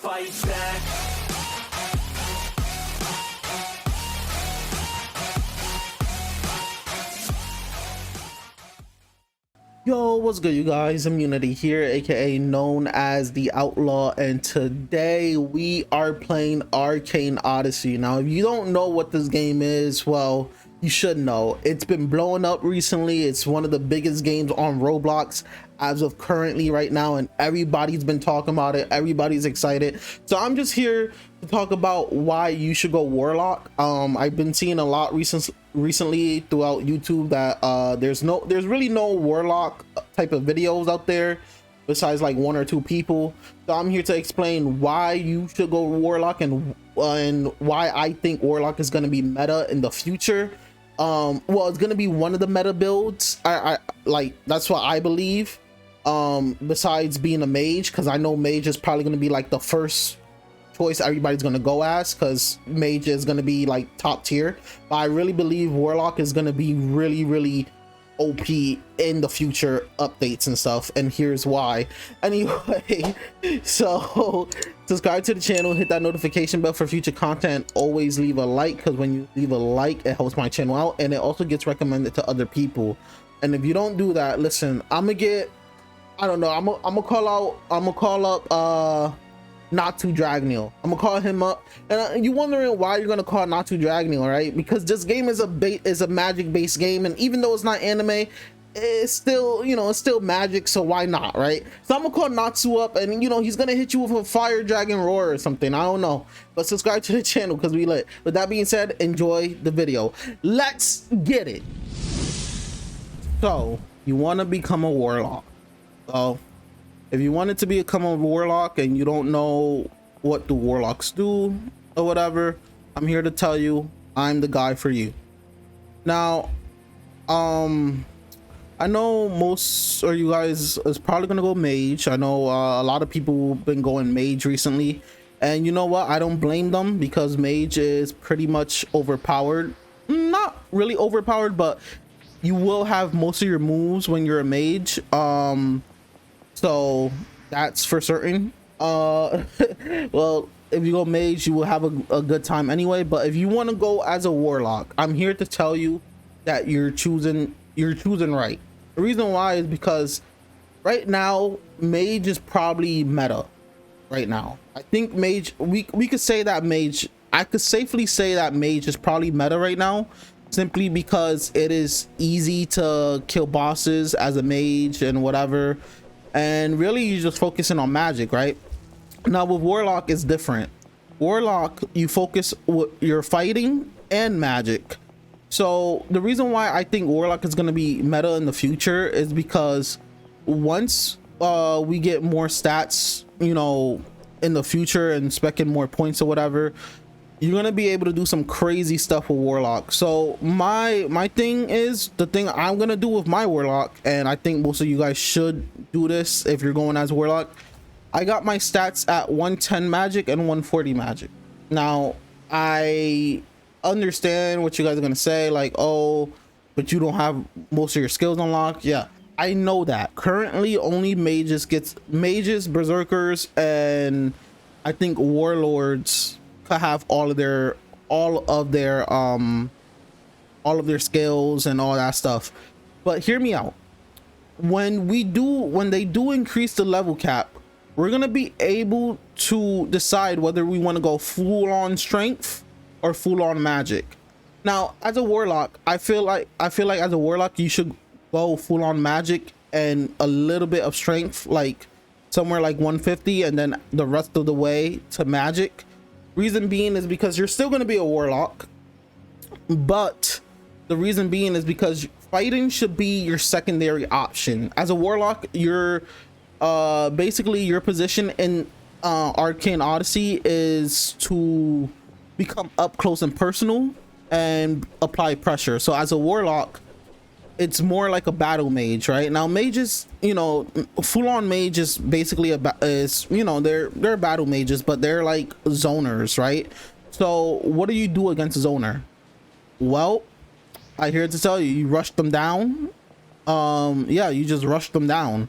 fight back. Yo, what's good, you guys? Immunity here, aka known as the Outlaw, and today we are playing Acrane Odyssey. Now, if you don't know what this game is, well, you should know. It's been blowing up recently. It's one of the biggest games on Roblox as of currently right now, and everybody's been talking about it. Everybody's excited. So I'm just here to talk about why you should go Warlock. I've been seeing a lot recently throughout YouTube that there's really no Warlock type of videos out there besides like one or two people. So I'm here to explain why you should go Warlock and why I think Warlock is going to be meta in the future. Well, it's going to be one of the meta builds. I like, that's what I believe. Besides being a mage, because I know mage is probably going to be like the first choice everybody's going to go as, because mage is going to be like top tier. But I really believe Warlock is going to be really OP in the future updates and stuff, and here's why. Anyway, so subscribe to the channel, hit that notification bell for future content. Always leave a like, because when you leave a like, it helps my channel out, and it also gets recommended to other people. And if you don't do that, listen, I'm gonna call up Not Too Dragneel. I'm gonna call him up, and you wondering why you're gonna call Not Too Dragneel, right? Because this game is a magic based game, and even though it's not anime, it's still, you know, it's still magic, so why not, right? So I'm gonna call Natsu up, and you know, he's gonna hit you with a fire dragon roar or something. I don't know, but subscribe to the channel because we lit. With that being said, enjoy the video. Let's get it. So you want to become a warlock. So if you wanted to become a warlock and you don't know what do warlocks do or whatever, I'm here to tell you I'm the guy for you. Now, I know most of you guys is probably gonna go mage. I know a lot of people have been going mage recently, and you know what? I don't blame them, because mage is pretty much overpowered. Not really overpowered, but you will have most of your moves when you're a mage. So that's for certain. Well, if you go mage, you will have a good time anyway. But if you want to go as a warlock, I'm here to tell you that you're choosing right. The reason why is because right now mage is probably meta. Right now, I think mage, we could say that mage, I could safely say that mage is probably meta right now, simply because it is easy to kill bosses as a mage and whatever. And really you're just focusing on magic, right? Now with warlock it's different. Warlock, you focus with your fighting and magic. So the reason why I think warlock is going to be meta in the future is because once we get more stats, you know, in the future and specking more points or whatever, you're gonna be able to do some crazy stuff with warlock. So my thing is, the thing I'm gonna do with my warlock, and I think most of you guys should do this if you're going as warlock, I got my stats at 110 magic and 140 magic. Now I understand what you guys are gonna say, like, oh, but you don't have most of your skills unlocked. Yeah, I know that currently only mages, berserkers, and I think warlords have all of their skills and all that stuff. But hear me out. When they do increase the level cap, we're gonna be able to decide whether we want to go full on strength or full on magic. Now as a warlock, I feel like as a warlock you should go full on magic and a little bit of strength, like somewhere like 150, and then the rest of the way to magic. Reason being is because you're still going to be a warlock, but the reason being is because fighting should be your secondary option. As a warlock, you're basically your position in Acrane Odyssey is to become up close and personal and apply pressure. So as a warlock, it's more like a battle mage, right? Now mages, you know, full-on mage is basically you know, they're battle mages, but they're like zoners, right? So what do you do against a zoner? Well, I here to tell you, you rush them down. Yeah, you just rush them down.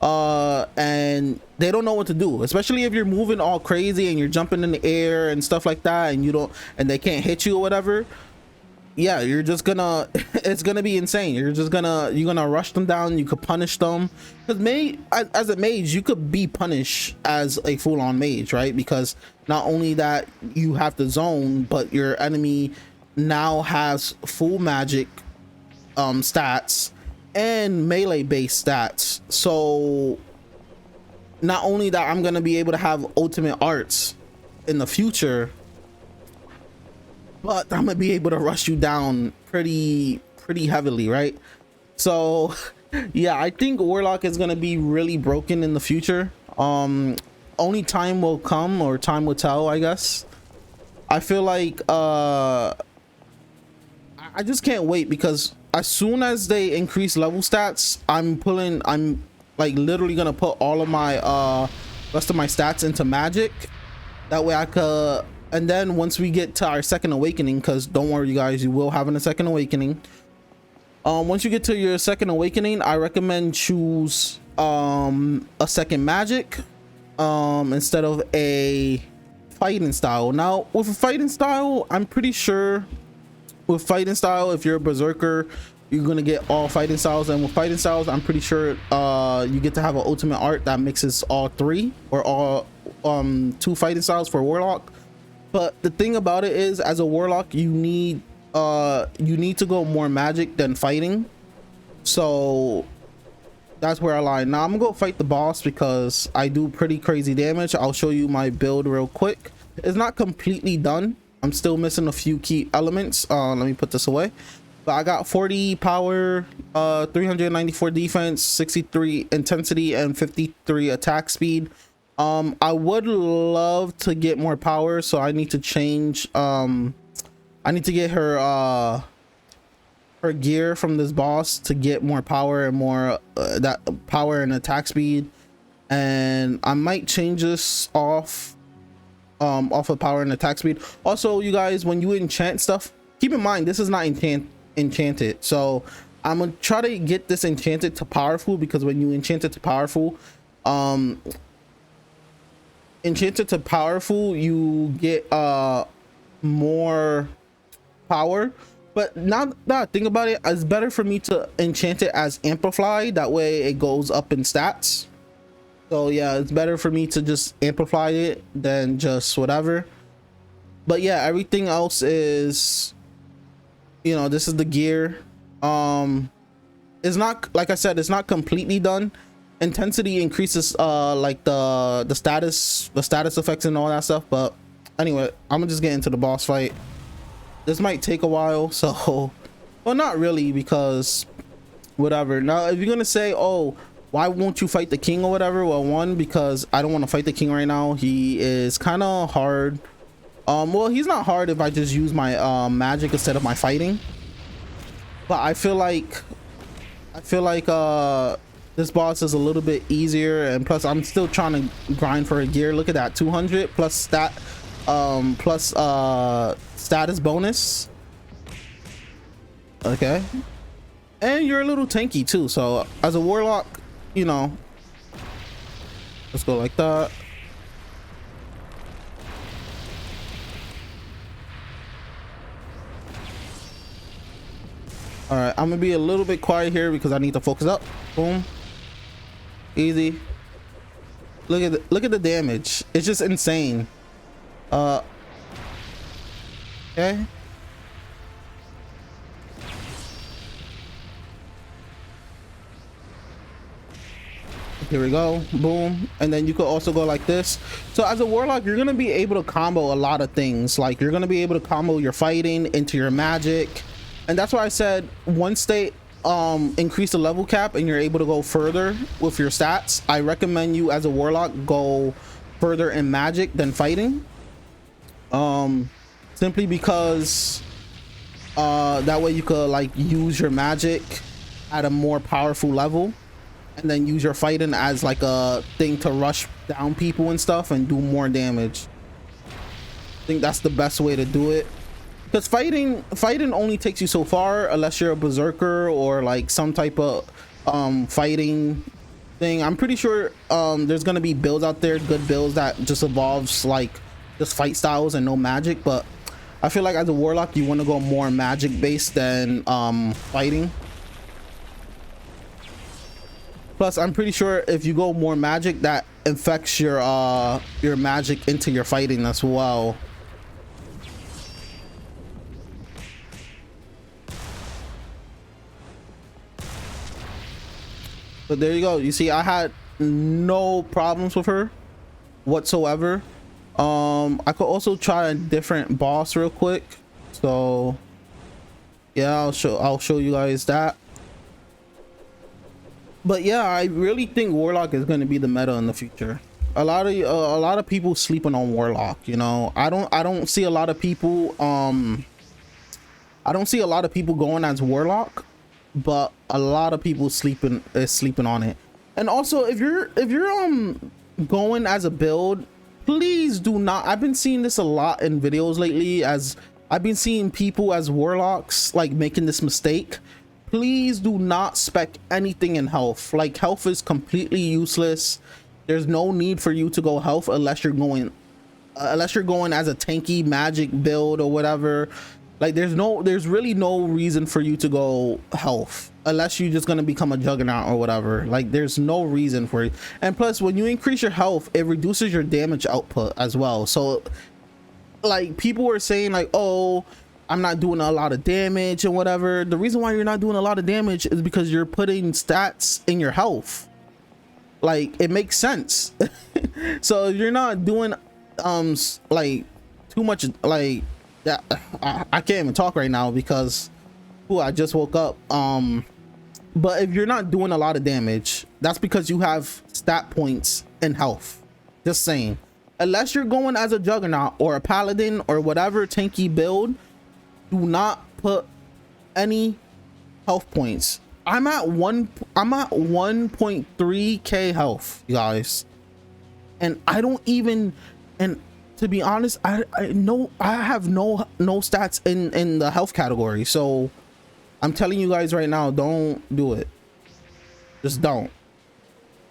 and they don't know what to do, especially if you're moving all crazy and you're jumping in the air and stuff like that, and you don't, and they can't hit you or whatever. Yeah, you're just gonna it's gonna be insane. You're gonna rush them down. You could punish them, because as a mage you could be punished as a full-on mage, right? Because not only that you have the zone, but your enemy now has full magic stats and melee based stats. So not only that, I'm gonna be able to have ultimate arts in the future, but I'm gonna be able to rush you down pretty heavily, right? So yeah, I think Warlock is gonna be really broken in the future. Only time will come, or time will tell, I guess. I feel like I just can't wait, because as soon as they increase level stats, I'm like literally gonna put all of my rest of my stats into magic. That way I could, and then once we get to our second awakening, because don't worry you guys, you will have a second awakening. Once you get to your second awakening, I recommend choose a second magic instead of a fighting style. Now with a fighting style, I'm pretty sure with fighting style, if you're a berserker, you're gonna get all fighting styles, and with fighting styles, I'm pretty sure you get to have an ultimate art that mixes all three, or all 2 fighting styles for Warlock. But the thing about it is, as a Warlock, you need to go more magic than fighting. So that's where I lie. Now I'm gonna go fight the boss because I do pretty crazy damage. I'll show you my build real quick. It's not completely done. I'm still missing a few key elements. Let me put this away. But I got 40 power, 394 defense, 63 intensity, and 53 attack speed. I would love to get more power, so I need to change. I need to get her gear from this boss to get more power and more that power and attack speed. And I might change this off of power and attack speed. Also, you guys, when you enchant stuff, keep in mind this is not enchanted. So I'm gonna try to get this enchanted to powerful, because when you enchant it to powerful, you get more power. But now that I think about it, it's better for me to enchant it as amplify. That way it goes up in stats. So yeah, it's better for me to just amplify it than just whatever. But yeah, everything else is, you know, this is the gear. It's not, like I said, it's not completely done. Intensity increases like the status effects and all that stuff. But anyway, I'm gonna just get into the boss fight. This might take a while, so, well, not really, because whatever. Now if you're gonna say, oh, why won't you fight the king or whatever, well, one, because I don't want to fight the king right now. He is kind of hard. Well, he's not hard if I just use my magic instead of my fighting. But I feel like this boss is a little bit easier, and plus I'm still trying to grind for a gear. Look at that, 200 plus stat plus status bonus. Okay, and you're a little tanky too, so as a Warlock, you know, let's go like that. All right, I'm gonna be a little bit quiet here because I need to focus up. Boom, easy. Look at the damage. It's just insane. Okay. Here we go, boom. And then you could also go like this. So as a Warlock, you're gonna be able to combo a lot of things. Like you're gonna be able to combo your fighting into your magic. And that's why I said once they increase the level cap and you're able to go further with your stats, I recommend you as a Warlock go further in magic than fighting. Simply because that way you could like use your magic at a more powerful level, and then use your fighting as like a thing to rush down people and stuff and do more damage. I think that's the best way to do it, because fighting only takes you so far unless you're a berserker or like some type of fighting thing. I'm pretty sure there's gonna be builds out there, good builds that just evolves like just fight styles and no magic, but I feel like as a warlock you want to go more magic based than fighting. Plus I'm pretty sure if you go more magic, that infects your magic into your fighting as well. But there you go. You see, I had no problems with her whatsoever. I could also try a different boss real quick. So yeah, I'll show you guys that. But yeah, I really think Warlock is going to be the meta in the future. A lot of people sleeping on Warlock, you know. I don't see a lot of people I don't see a lot of people going as Warlock, but a lot of people sleeping on it. And also, if you're going as a build, please do not. I've been seeing this a lot in videos lately, as I've been seeing people as warlocks like making this mistake. Please do not spec anything in health. Like, health is completely useless. There's no need for you to go health unless you're going as a tanky magic build or whatever. Like, there's really no reason for you to go health unless you're just gonna become a juggernaut or whatever. Like, there's no reason for it. And plus, when you increase your health, it reduces your damage output as well. So like, people were saying like, oh, I'm not doing a lot of damage and whatever. The reason why you're not doing a lot of damage is because you're putting stats in your health. Like, it makes sense. So if you're not doing like too much, like that, I can't even talk right now because I just woke up. But if you're not doing a lot of damage, that's because you have stat points in health. Just saying. Unless you're going as a juggernaut or a paladin or whatever tanky build, do not put any health points. I'm at 1.3k health, you guys, and I don't even, and to be honest, I have no stats in the health category. So I'm telling you guys right now, don't do it. Just don't.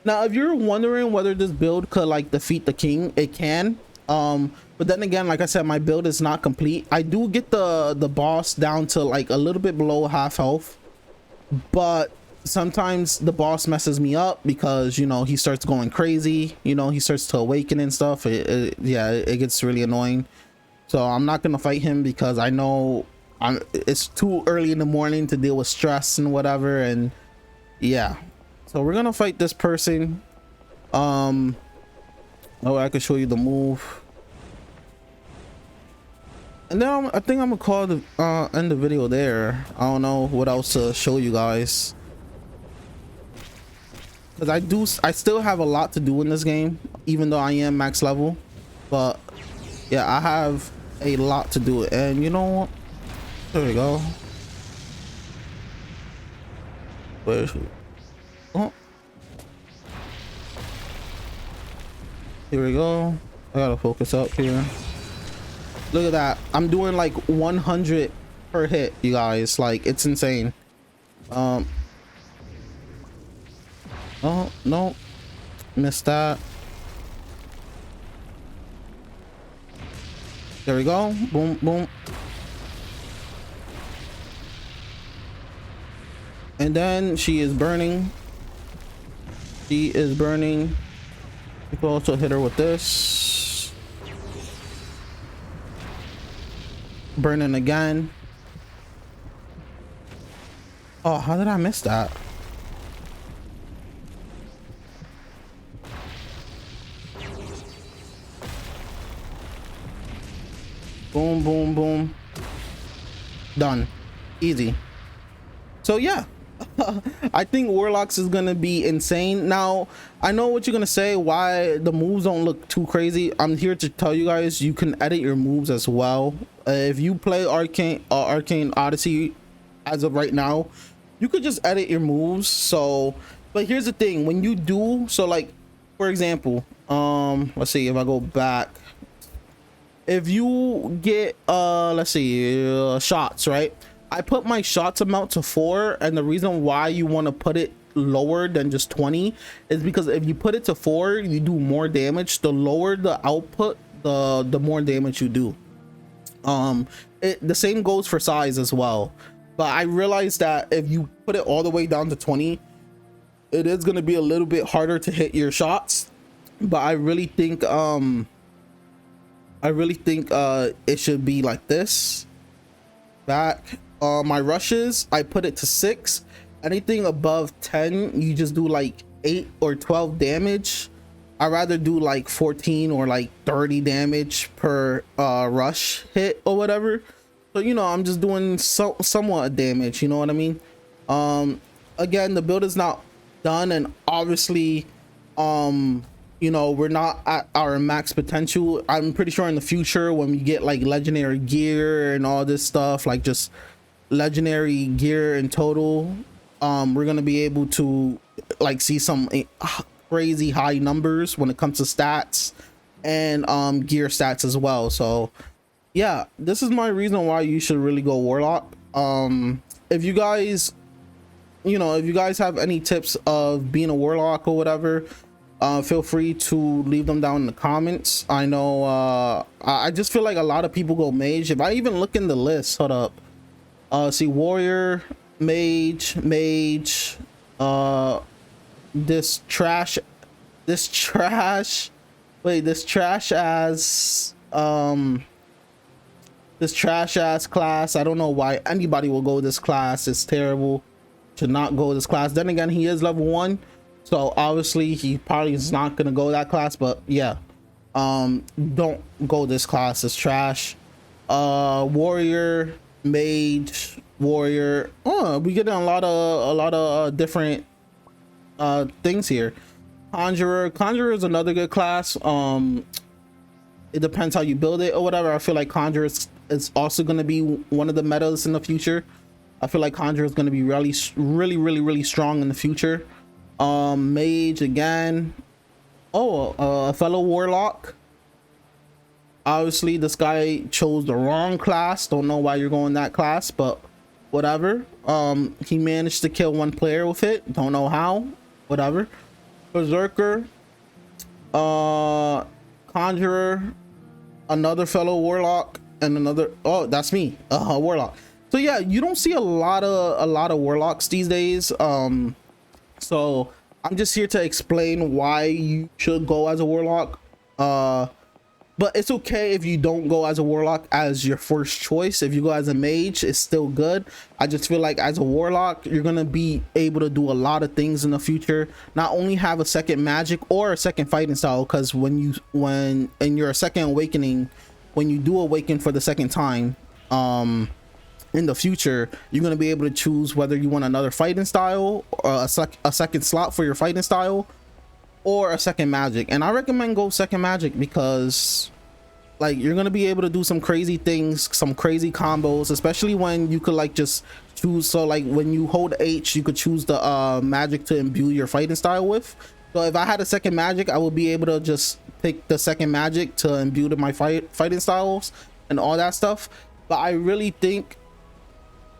Now, if you're wondering whether this build could like defeat the king, it can. But then again, like I said, my build is not complete. I do get the boss down to like a little bit below half health, but sometimes the boss messes me up because, you know, he starts going crazy, you know, he starts to awaken and stuff. Yeah, it gets really annoying. So I'm not gonna fight him because I know it's too early in the morning to deal with stress and whatever. And yeah, so we're gonna fight this person. Oh, I could show you the move. And then I think I'm gonna call the end the video there. I don't know what else to show you guys, because I still have a lot to do in this game, even though I am max level. But yeah, I have a lot to do. And you know what, there we go. Where's oh, here we go. I gotta focus up here. Look at that. I'm doing like 100 per hit, you guys. Like, it's insane. Oh no, missed that. There we go. Boom, boom. And then she is burning. She is burning. You can also hit her with this. Burning again. Oh, how did I miss that? Boom, boom, boom. Done. Easy. So yeah, I think Warlocks is gonna be insane. Now, I know what you're gonna say, why the moves don't look too crazy. I'm here to tell you guys, you can edit your moves as well. If you play Acrane Odyssey as of right now, you could just edit your moves. So, but here's the thing, when you do, so like, for example, let's see if I go back. If you get let's see, shots, right? I put my shots amount to 4, and the reason why you want to put it lower than just 20 is because if you put it to 4, you do more damage. The lower the output, the more damage you do. The same goes for size as well, but I realized that if you put it all the way down to 20, it is going to be a little bit harder to hit your shots. But I really think it should be like this. Back my rushes, I put it to 6. Anything above 10, you just do like 8 or 12 damage. I'd rather do like 14 or like 30 damage per rush hit or whatever. So, you know, I'm just doing somewhat damage, you know what I mean? Again, the build is not done, and obviously, you know, we're not at our max potential. I'm pretty sure in the future when we get like legendary gear and all this stuff, like just legendary gear in total, we're gonna be able to like see some crazy high numbers when it comes to stats and gear stats as well. So yeah, this is my reason why you should really go Warlock. If you guys, you know, if you guys have any tips of being a Warlock or whatever, feel free to leave them down in the comments. I know I just feel like a lot of people go mage. If I even look in the list, hold up, see warrior, mage, this trash ass class. I don't know why anybody will go this class. It's terrible. Should not go this class. Then again, he is level 1, so obviously he probably is not gonna go that class. But yeah, don't go this class. It's trash. Warrior, mage, warrior. We get a lot of different things here. Conjurer is another good class. It depends how you build it or whatever. I feel like Conjurer is also going to be one of the metas in the future. I feel like Conjurer is going to be really strong in the future. Mage again. A fellow Warlock. Obviously this guy chose the wrong class. Don't know why you're going that class, but whatever. He managed to kill 1 player with it. Don't know how. Whatever. Berserker, Conjurer, another fellow Warlock, and another, oh, that's me, Warlock. So yeah, you don't see a lot of Warlocks these days. So I'm just here to explain why you should go as a Warlock. But it's okay if you don't go as a Warlock as your first choice. If you go as a mage, it's still good. I just feel like as a Warlock, you're gonna be able to do a lot of things in the future. Not only have a second magic or a second fighting style, because when in your second awakening, when you do awaken for the second time, in the future, you're gonna be able to choose whether you want another fighting style or a second slot for your fighting style, or a second magic. And I recommend go second magic because like you're gonna be able to do some crazy things, some crazy combos, especially when you could like just choose. So like when you hold H, you could choose the magic to imbue your fighting style with. So if I had a second magic, I would be able to just pick the second magic to imbue to my fighting styles and all that stuff. But I really think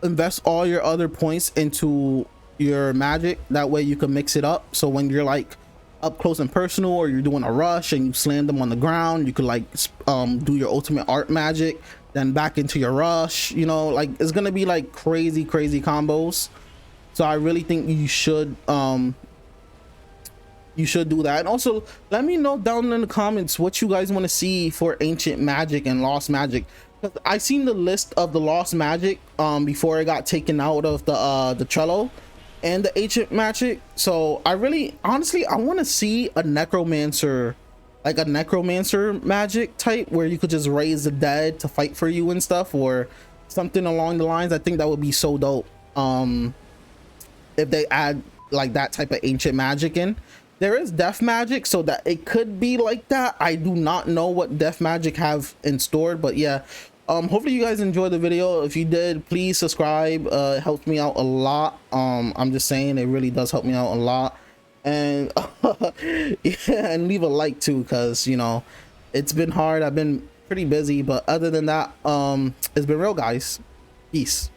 invest all your other points into your magic. That way you can mix it up, so when you're like up close and personal, or you're doing a rush and you slam them on the ground, you could like do your ultimate art magic, then back into your rush, you know, like it's gonna be like crazy combos. So I really think you should do that. And also let me know down in the comments what you guys want to see for ancient magic and lost magic. I seen the list of the lost magic before it got taken out of the Trello and the ancient magic. So I really honestly I want to see a necromancer, like a necromancer magic type where you could just raise the dead to fight for you and stuff, or something along the lines. I think that would be so dope if they add like that type of ancient magic in. There is death magic, so that it could be like that. I do not know what death magic have in store, but yeah, hopefully you guys enjoyed the video. If you did, please subscribe. It helps me out a lot. I'm just saying, it really does help me out a lot. And yeah, and leave a like too, because you know it's been hard. I've been pretty busy, but other than that, it's been real, guys. Peace.